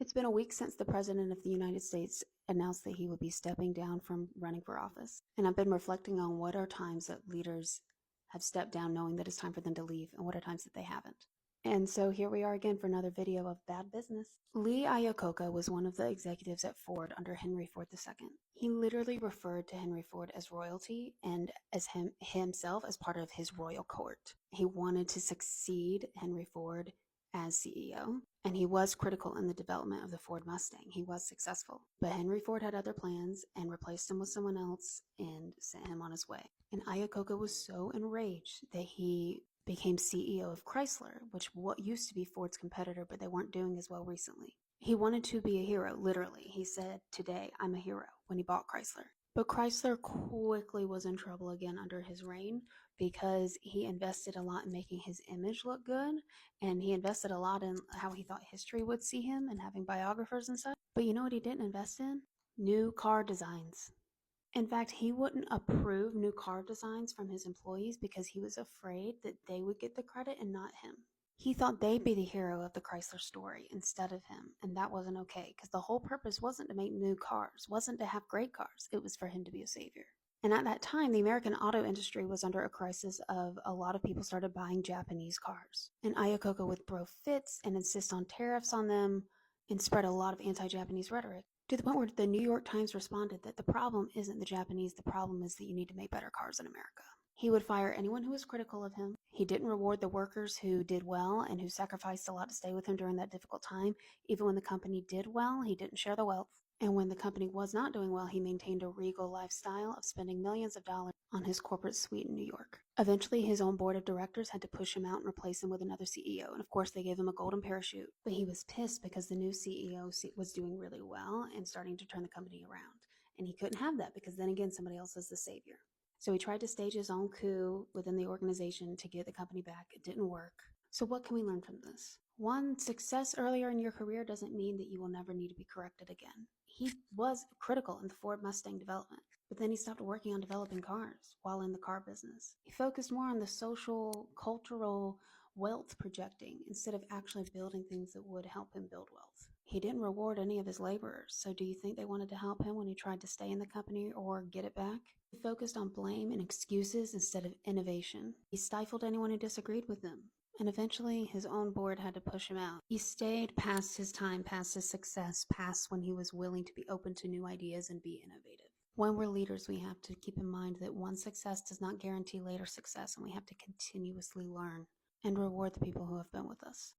It's been a week since the President of the United States announced that he would be stepping down from running for office. And I've been reflecting on what are times that leaders have stepped down knowing that it's time for them to leave, and what are times that they haven't. And so here we are again for another video of bad business. Lee Iacocca was one of the executives at Ford under Henry Ford II. He literally referred to Henry Ford as royalty and as himself as part of his royal court. He wanted to succeed Henry Ford as CEO, and he was critical in the development of the Ford Mustang. He was successful, but Henry Ford had other plans and replaced him with someone else and sent him on his way. And Iacocca was so enraged that he became CEO of Chrysler, which what used to be Ford's competitor, but they weren't doing as well recently. He wanted to be a hero, literally. He said, "Today, I'm a hero," when he bought Chrysler. But Chrysler quickly was in trouble again under his reign because he invested a lot in making his image look good, and he invested a lot in how he thought history would see him and having biographers and such. But you know what he didn't invest in? New car designs. In fact, he wouldn't approve new car designs from his employees because he was afraid that they would get the credit and not him. He thought they'd be the hero of the Chrysler story instead of him, and that wasn't okay because the whole purpose wasn't to make new cars, wasn't to have great cars, it was for him to be a savior. And at that time, the American auto industry was under a crisis of a lot of people started buying Japanese cars. And Iacocca would throw fits and insist on tariffs on them and spread a lot of anti-Japanese rhetoric, to the point where the New York Times responded that the problem isn't the Japanese, the problem is that you need to make better cars in America. He would fire anyone who was critical of him. He didn't reward the workers who did well and who sacrificed a lot to stay with him during that difficult time. Even when the company did well, he didn't share the wealth. And when the company was not doing well, he maintained a regal lifestyle of spending millions of dollars on his corporate suite in New York. Eventually, his own board of directors had to push him out and replace him with another CEO. And of course, they gave him a golden parachute. But he was pissed because the new CEO was doing really well and starting to turn the company around. And he couldn't have that because then again, somebody else is the savior. So he tried to stage his own coup within the organization to get the company back. It didn't work. So what can we learn from this? One, success earlier in your career doesn't mean that you will never need to be corrected again. He was critical in the Ford Mustang development, but then he stopped working on developing cars while in the car business. He focused more on the social, cultural wealth projecting instead of actually building things that would help him build wealth. He didn't reward any of his laborers, so do you think they wanted to help him when he tried to stay in the company or get it back? He focused on blame and excuses instead of innovation. He stifled anyone who disagreed with him. And eventually, his own board had to push him out. He stayed past his time, past his success, past when he was willing to be open to new ideas and be innovative. When we're leaders, we have to keep in mind that one success does not guarantee later success, and we have to continuously learn and reward the people who have been with us.